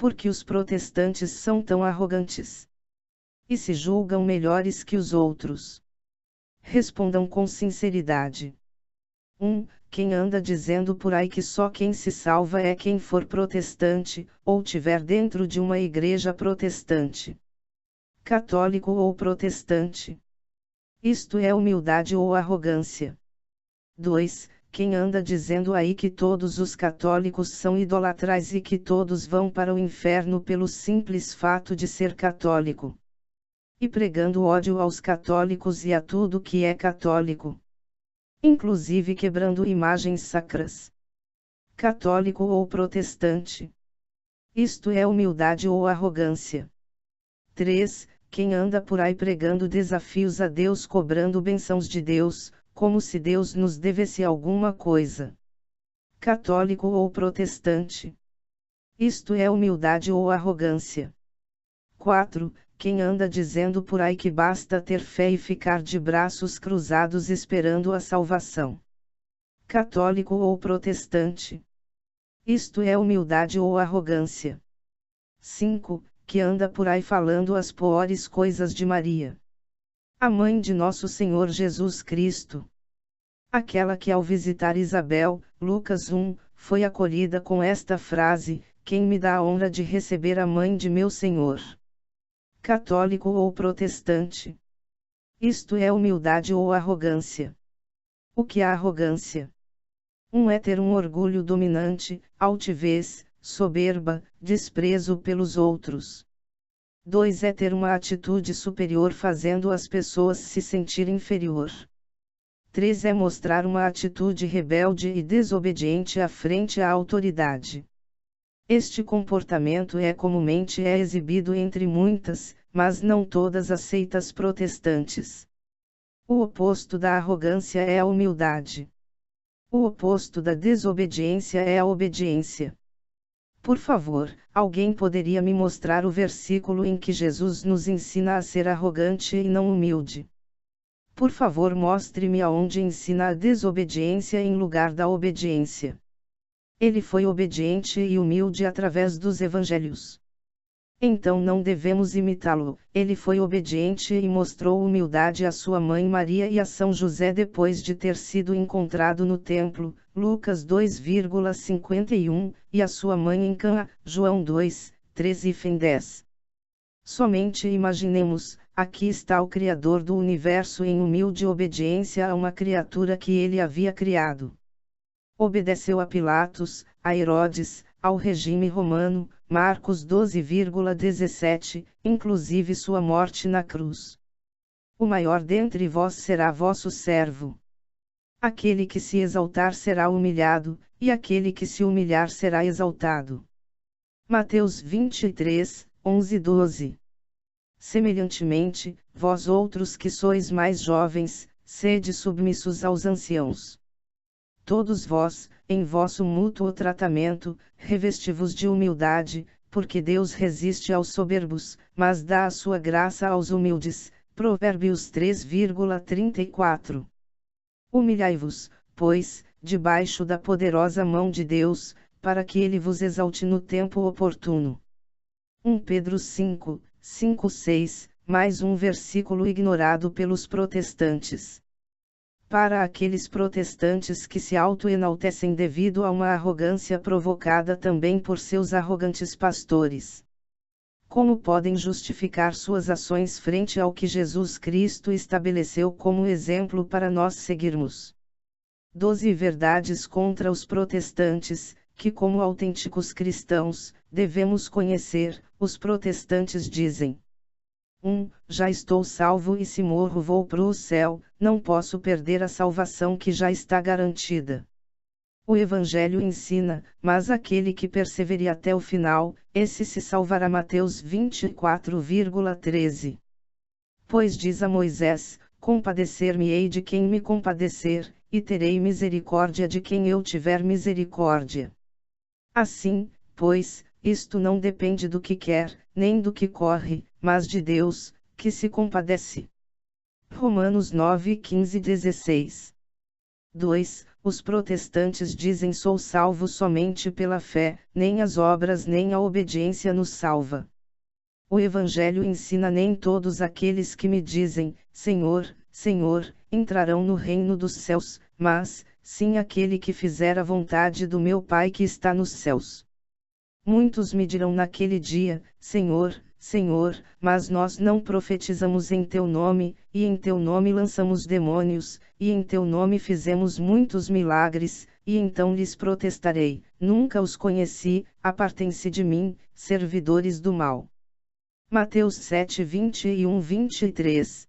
porque os protestantes são tão arrogantes? E se julgam melhores que os outros? Respondam com sinceridade. 1. Quem anda dizendo por aí que só quem se salva é quem for protestante, ou tiver dentro de uma igreja protestante. Católico ou protestante. Isto é humildade ou arrogância. 2. Quem anda dizendo aí que todos os católicos são idolatrais e que todos vão para o inferno pelo simples fato de ser católico. E pregando ódio aos católicos e a tudo que é católico. Inclusive quebrando imagens sacras. Católico ou protestante. Isto é humildade ou arrogância. 3. Quem anda por aí pregando desafios a Deus, cobrando bênçãos de Deus, como se Deus nos devesse alguma coisa. Católico ou protestante. Isto é humildade ou arrogância. 4. Quem anda dizendo por aí que basta ter fé e ficar de braços cruzados esperando a salvação. Católico ou protestante. Isto é humildade ou arrogância. 5. Que anda por aí falando as piores coisas de Maria, a mãe de nosso Senhor Jesus Cristo. Aquela que ao visitar Isabel, Lucas 1, foi acolhida com esta frase: quem me dá a honra de receber a mãe de meu Senhor? Católico ou protestante. Isto é humildade ou arrogância. O que é arrogância? 1 é ter um orgulho dominante, altivez, soberba, desprezo pelos outros. 2 é ter uma atitude superior fazendo as pessoas se sentir inferior. 3 é mostrar uma atitude rebelde e desobediente à frente à autoridade. Este comportamento comumente exibido entre muitas, mas não todas as seitas protestantes. O oposto da arrogância é a humildade. O oposto da desobediência é a obediência. Por favor, alguém poderia me mostrar o versículo em que Jesus nos ensina a ser arrogante e não humilde? Por favor, mostre-me aonde ensina a desobediência em lugar da obediência. Ele foi obediente e humilde através dos evangelhos. Então não devemos imitá-lo. Ele foi obediente e mostrou humildade à sua mãe Maria e a São José depois de ter sido encontrado no templo, Lucas 2,51, e a sua mãe em Cã, João 2, 13 e 10. Somente imaginemos, aqui está o Criador do universo em humilde obediência a uma criatura que ele havia criado. Obedeceu a Pilatos, a Herodes, ao regime romano, Marcos 12,17, inclusive sua morte na cruz. O maior dentre vós será vosso servo. Aquele que se exaltar será humilhado, e aquele que se humilhar será exaltado. Mateus 23, 11 e 12. Semelhantemente, vós outros que sois mais jovens, sede submissos aos anciãos. Todos vós, em vosso mútuo tratamento, revesti-vos de humildade, porque Deus resiste aos soberbos, mas dá a sua graça aos humildes. Provérbios 3,34. Humilhai-vos, pois, debaixo da poderosa mão de Deus, para que ele vos exalte no tempo oportuno. 1 Pedro 5, 5, 6, mais um versículo ignorado pelos protestantes. Para aqueles protestantes que se auto-enaltecem devido a uma arrogância provocada também por seus arrogantes pastores. Como podem justificar suas ações frente ao que Jesus Cristo estabeleceu como exemplo para nós seguirmos? 12 verdades contra os protestantes, que como autênticos cristãos, devemos conhecer. Os protestantes dizem: 1. Já estou salvo e se morro vou pro céu, não posso perder a salvação que já está garantida. O Evangelho ensina, mas aquele que persevere até o final, esse se salvará. Mateus 24,13. Pois diz a Moisés: compadecer-me-ei de quem me compadecer, e terei misericórdia de quem eu tiver misericórdia. Assim, pois, isto não depende do que quer, nem do que corre, mas de Deus, que se compadece. Romanos 9, 15 e 16. 2. os protestantes dizem sou salvo somente pela fé, nem as obras nem a obediência nos salva. O Evangelho ensina nem todos aqueles que me dizem, Senhor, Senhor, entrarão no reino dos céus, mas, sim aquele que fizer a vontade do meu Pai que está nos céus. Muitos me dirão naquele dia, Senhor, Senhor, mas nós não profetizamos em teu nome, e em teu nome lançamos demônios, e em teu nome fizemos muitos milagres, e então lhes protestarei, nunca os conheci, apartem-se de mim, servidores do mal. Mateus 7, 21-23.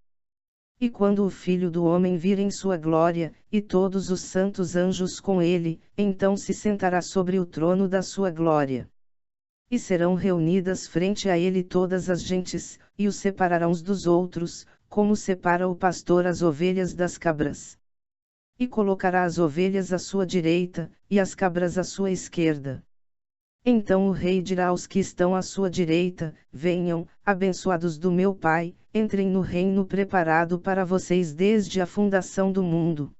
E quando o Filho do Homem vir em sua glória, e todos os santos anjos com ele, então se sentará sobre o trono da sua glória. E serão reunidas frente a ele todas as gentes, e os separará uns dos outros, como separa o pastor as ovelhas das cabras. E colocará as ovelhas à sua direita, e as cabras à sua esquerda. Então o rei dirá aos que estão à sua direita, venham, abençoados do meu Pai, entrem no reino preparado para vocês desde a fundação do mundo.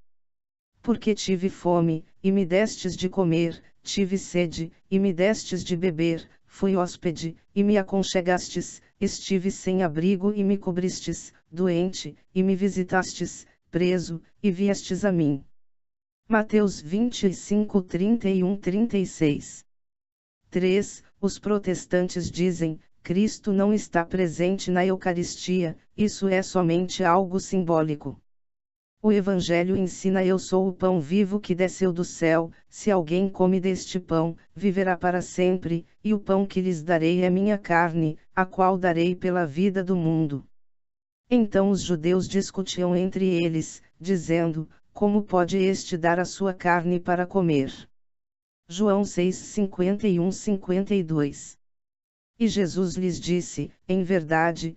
Porque tive fome, e me destes de comer, tive sede, e me destes de beber, fui hóspede, e me aconchegastes, estive sem abrigo e me cobristes, doente, e me visitastes, preso, e viestes a mim. Mateus 25, 31-36. 3. Os protestantes dizem, Cristo não está presente na Eucaristia, isso é somente algo simbólico. O Evangelho ensina eu sou o pão vivo que desceu do céu, se alguém come deste pão, viverá para sempre, e o pão que lhes darei é minha carne, a qual darei pela vida do mundo. Então os judeus discutiam entre eles, dizendo, como pode este dar a sua carne para comer? João 6, 51-52. E Jesus lhes disse, em verdade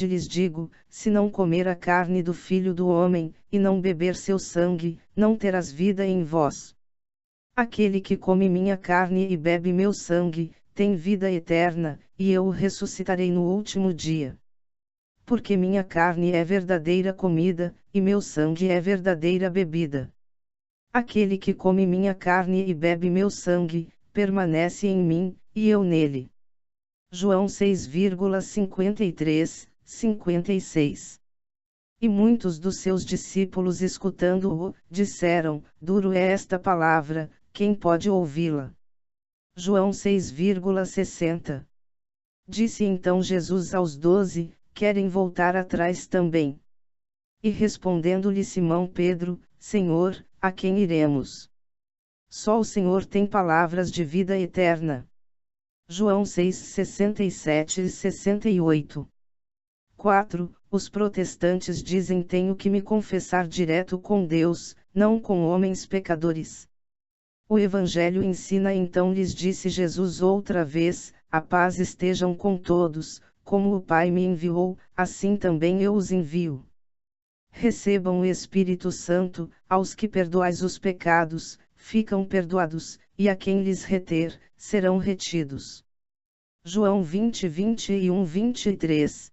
lhes digo, se não comer a carne do Filho do Homem, e não beber seu sangue, não terás vida em vós. Aquele que come minha carne e bebe meu sangue, tem vida eterna, e eu o ressuscitarei no último dia. Porque minha carne é verdadeira comida, e meu sangue é verdadeira bebida. Aquele que come minha carne e bebe meu sangue, permanece em mim, e eu nele. João 6,53, 56. E muitos dos seus discípulos escutando-o, disseram, duro é esta palavra, quem pode ouvi-la? João 6,60. Disse então Jesus aos 12, querem voltar atrás também? E respondendo-lhe Simão Pedro, Senhor, a quem iremos? Só o Senhor tem palavras de vida eterna. João 6, 67 e 68. 4. Os protestantes dizem tenho que me confessar direto com Deus, não com homens pecadores. O Evangelho ensina então lhes disse Jesus outra vez, a paz estejam com todos, como o Pai me enviou, assim também eu os envio. Recebam o Espírito Santo, aos que perdoais os pecados, ficam perdoados, e a quem lhes reter, serão retidos. João 20, 21-23.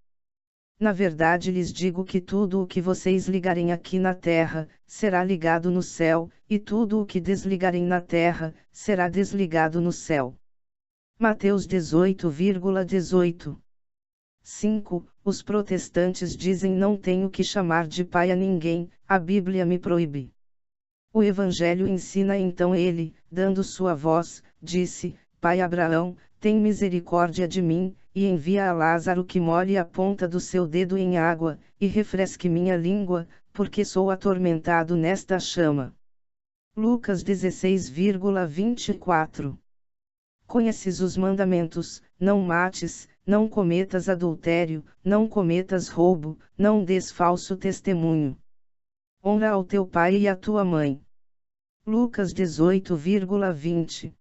Na verdade lhes digo que tudo o que vocês ligarem aqui na terra, será ligado no céu, e tudo o que desligarem na terra, será desligado no céu. Mateus 18,18. 5. Os protestantes dizem não tenho que chamar de pai a ninguém, a Bíblia me proíbe. O Evangelho ensina então ele, dando sua voz, disse, Pai Abraão, tem misericórdia de mim, e envia a Lázaro que molhe a ponta do seu dedo em água, e refresque minha língua, porque sou atormentado nesta chama. Lucas 16,24. Conheces os mandamentos, não mates, não cometas adultério, não cometas roubo, não des falso testemunho. Honra ao teu pai e à tua mãe. Lucas 18,20.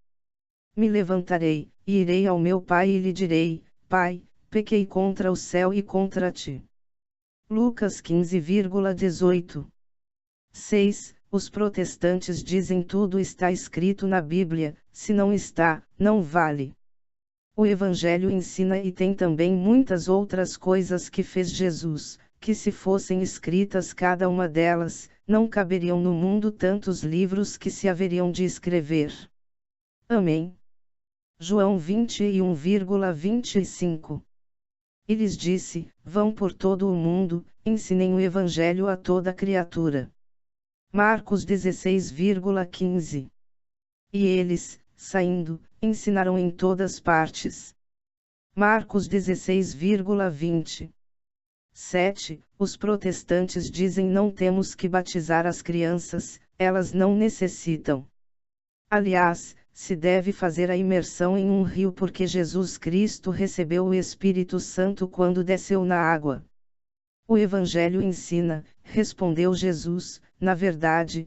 Me levantarei, e irei ao meu pai e lhe direi, Pai, pequei contra o céu e contra ti. Lucas 15,18. 6. Os protestantes dizem tudo está escrito na Bíblia, se não está, não vale. O Evangelho ensina e tem também muitas outras coisas que fez Jesus, que se fossem escritas cada uma delas, não caberiam no mundo tantos livros que se haveriam de escrever. Amém. João 21,25. E lhes disse: Vão por todo o mundo, ensinem o Evangelho a toda criatura. Marcos 16,15. E eles, saindo, ensinaram em todas partes. Marcos 16,20. 7. Os protestantes dizem: não temos que batizar as crianças, elas não necessitam. Aliás, se deve fazer a imersão em um rio porque Jesus Cristo recebeu o Espírito Santo quando desceu na água. O Evangelho ensina, respondeu Jesus, na verdade,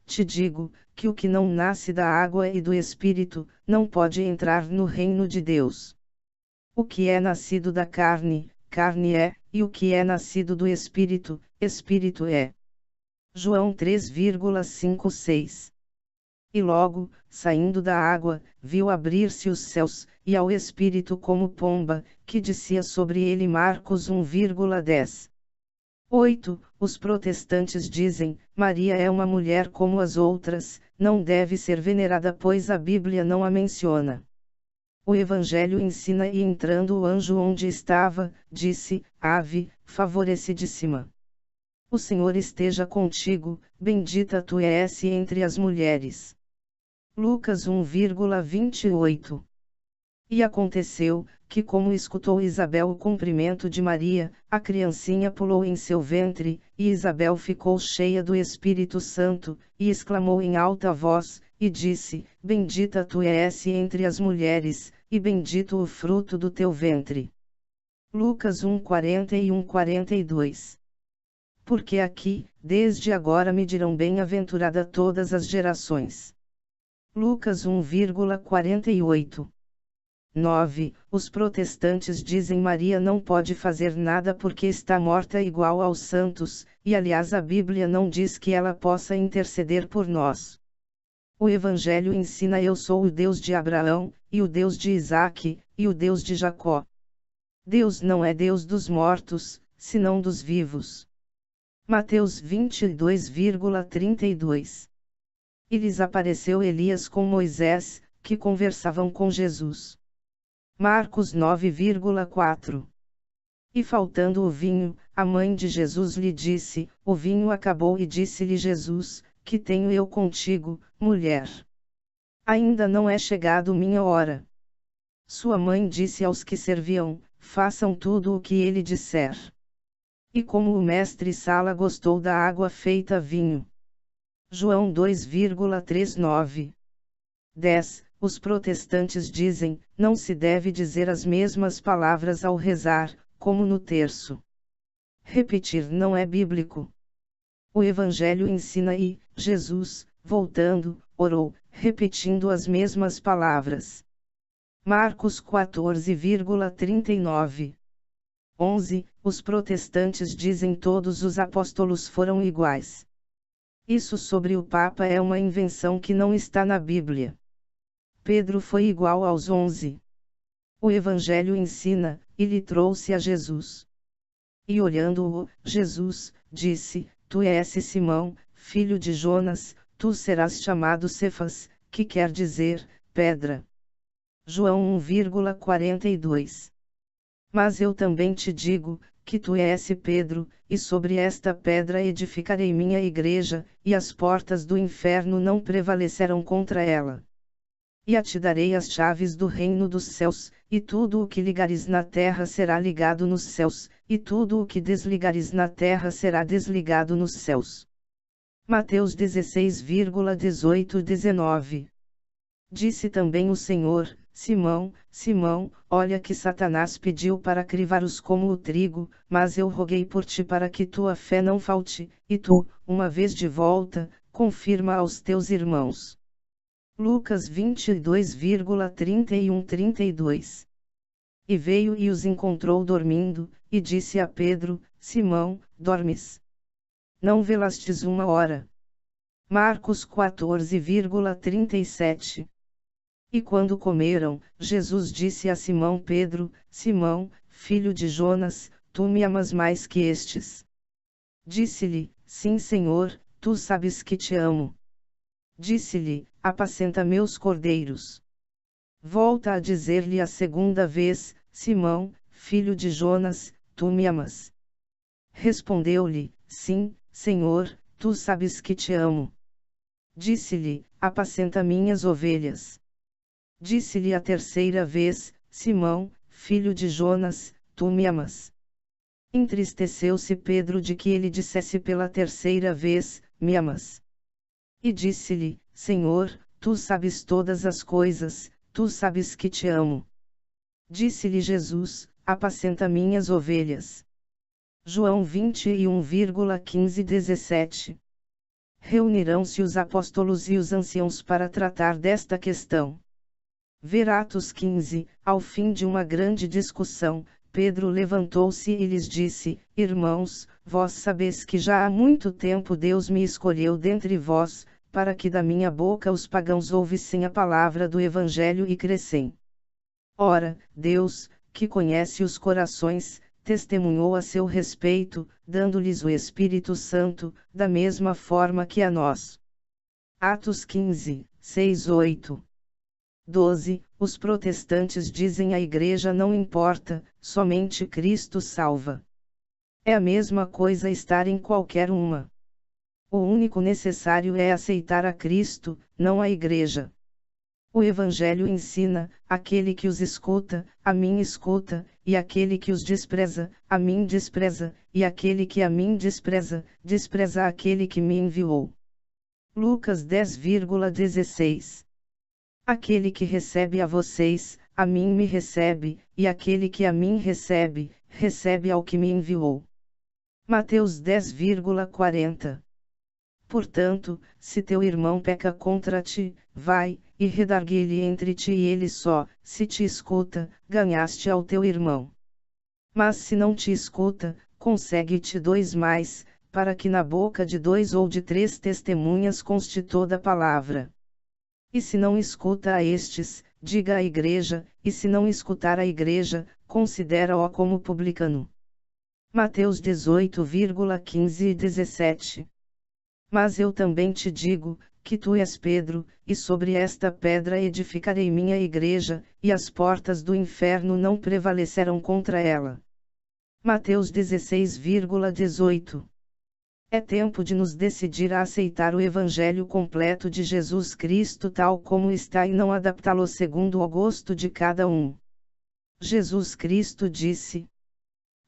te digo, que o que não nasce da água e do Espírito, não pode entrar no reino de Deus. O que é nascido da carne, carne é, e o que é nascido do Espírito, Espírito é. João 3,56. E logo, saindo da água, viu abrir-se os céus, e ao Espírito como pomba, que descia sobre ele. Marcos 1,10. 8. Os protestantes dizem: Maria é uma mulher como as outras, não deve ser venerada pois a Bíblia não a menciona. O Evangelho ensina: e entrando o anjo onde estava, disse: Ave, favorecidíssima. O Senhor esteja contigo, bendita tu és entre as mulheres. Lucas 1,28. E aconteceu, que como escutou Isabel o cumprimento de Maria, a criancinha pulou em seu ventre, e Isabel ficou cheia do Espírito Santo, e exclamou em alta voz, e disse: Bendita tu és entre as mulheres, e bendito o fruto do teu ventre. Lucas 1:41-42. Porque aqui, desde agora me dirão bem-aventurada todas as gerações. Lucas 1,48. 9. Os protestantes dizem: Maria não pode fazer nada porque está morta igual aos santos, e aliás a Bíblia não diz que ela possa interceder por nós. O Evangelho ensina: eu sou o Deus de Abraão, e o Deus de Isaque, e o Deus de Jacó. Deus não é Deus dos mortos, senão dos vivos. Mateus 22,32. E lhes apareceu Elias com Moisés, que conversavam com Jesus. Marcos 9,4. E faltando o vinho, a mãe de Jesus lhe disse: O vinho acabou. E disse-lhe Jesus: Que tenho eu contigo, mulher? Ainda não é chegado minha hora. Sua mãe disse aos que serviam: Façam tudo o que ele disser. E como o mestre Sala gostou da água feita vinho. João 2,39. 10. Os protestantes dizem: não se deve dizer as mesmas palavras ao rezar, como no terço. Repetir não é bíblico. O Evangelho ensina e, Jesus, voltando, orou, repetindo as mesmas palavras. Marcos 14,39. 11. Os protestantes dizem: todos os apóstolos foram iguais. Isso sobre o Papa é uma invenção que não está na Bíblia. Pedro foi igual aos 11. O Evangelho ensina: e lhe trouxe a Jesus. E olhando-o, Jesus, disse: Tu és Simão, filho de Jonas, tu serás chamado Cefas, que quer dizer, pedra. João 1,42. Mas eu também te digo, que tu és Pedro, e sobre esta pedra edificarei minha igreja, e as portas do inferno não prevalecerão contra ela. E a te darei as chaves do reino dos céus, e tudo o que ligares na terra será ligado nos céus, e tudo o que desligares na terra será desligado nos céus. Mateus 16,18-19. Disse também o Senhor: Simão, Simão, olha que Satanás pediu para crivar-os como o trigo, mas eu roguei por ti para que tua fé não falte, e tu, uma vez de volta, confirma aos teus irmãos. Lucas 22,31-32. E veio e os encontrou dormindo, e disse a Pedro: Simão, dormes? Não velastes uma hora? Marcos 14,37. E quando comeram, Jesus disse a Simão Pedro: Simão, filho de Jonas, tu me amas mais que estes? Disse-lhe: sim Senhor, tu sabes que te amo. Disse-lhe, apacenta meus cordeiros. Volta a dizer-lhe a segunda vez, Simão, filho de Jonas, tu me amas? Respondeu-lhe, sim, Senhor, tu sabes que te amo. Disse-lhe, apacenta minhas ovelhas. Disse-lhe a terceira vez, Simão, filho de Jonas, tu me amas? Entristeceu-se Pedro de que ele dissesse pela terceira vez, me amas? E disse-lhe, Senhor, tu sabes todas as coisas, tu sabes que te amo. Disse-lhe Jesus, apacenta minhas ovelhas. João 21,15-17. Reunirão-se os apóstolos e os anciãos para tratar desta questão. Ver Atos 15, ao fim de uma grande discussão, Pedro levantou-se e lhes disse, Irmãos, vós sabeis que já há muito tempo Deus me escolheu dentre vós, para que da minha boca os pagãos ouvissem a palavra do Evangelho e crescem. Ora, Deus, que conhece os corações, testemunhou a seu respeito, dando-lhes o Espírito Santo, da mesma forma que a nós. Atos 15, 6-8. 12. Os protestantes dizem a Igreja não importa, somente Cristo salva. É a mesma coisa estar em qualquer uma. O único necessário é aceitar a Cristo, não a Igreja. O Evangelho ensina, aquele que os escuta, a mim escuta, e aquele que os despreza, a mim despreza, e aquele que a mim despreza, despreza aquele que me enviou. Lucas 10,16. Aquele que recebe a vocês, a mim me recebe, e aquele que a mim recebe, recebe ao que me enviou. Mateus 10,40. Portanto, se teu irmão peca contra ti, vai, e redargue-lhe entre ti e ele só, se te escuta, ganhaste ao teu irmão. Mas se não te escuta, consegue-te dois mais, para que na boca de 2 ou de 3 testemunhas conste toda a palavra. E se não escuta a estes, diga à Igreja, e se não escutar a Igreja, considera-o como publicano. Mateus 18,15 e 17. Mas eu também te digo, que tu és Pedro, e sobre esta pedra edificarei minha igreja, e as portas do inferno não prevalecerão contra ela. Mateus 16,18. É tempo de nos decidir a aceitar o Evangelho completo de Jesus Cristo tal como está e não adaptá-lo segundo o gosto de cada um. Jesus Cristo disse: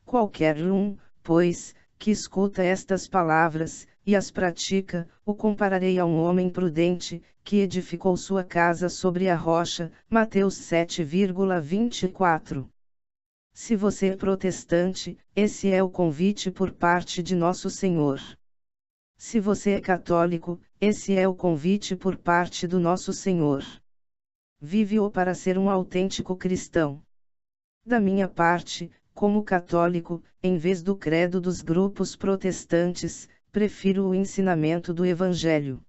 Qualquer um, pois, que escuta estas palavras, e as pratica, o compararei a um homem prudente, que edificou sua casa sobre a rocha. Mateus 7,24. Se você é protestante, esse é o convite por parte de Nosso Senhor. Se você é católico, esse é o convite por parte do Nosso Senhor. Vive-o para ser um autêntico cristão. Da minha parte, como católico, em vez do credo dos grupos protestantes, prefiro o ensinamento do Evangelho.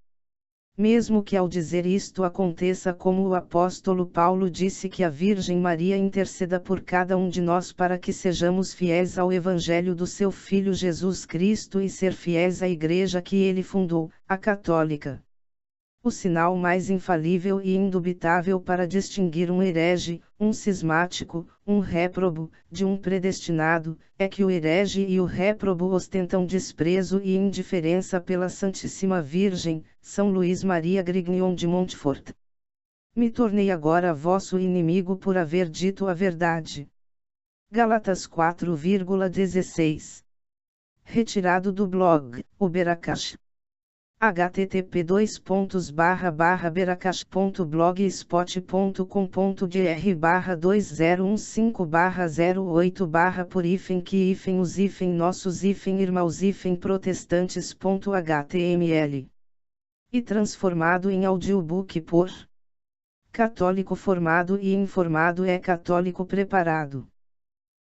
Mesmo que ao dizer isto aconteça como o apóstolo Paulo disse que a Virgem Maria interceda por cada um de nós para que sejamos fiéis ao Evangelho do seu Filho Jesus Cristo e ser fiéis à Igreja que ele fundou, a católica. O sinal mais infalível e indubitável para distinguir um herege, um cismático, um réprobo, de um predestinado, é que o herege e o réprobo ostentam desprezo e indiferença pela Santíssima Virgem, São Luís Maria Grignion de Montfort. Me tornei agora vosso inimigo por haver dito a verdade. Gálatas 4,16. Retirado do blog, Uberacash. http://beracash.blogspot.com.br/2015-os-irmãos-protestantes.html e transformado em audiobook por Católico Formado e Informado é Católico Preparado.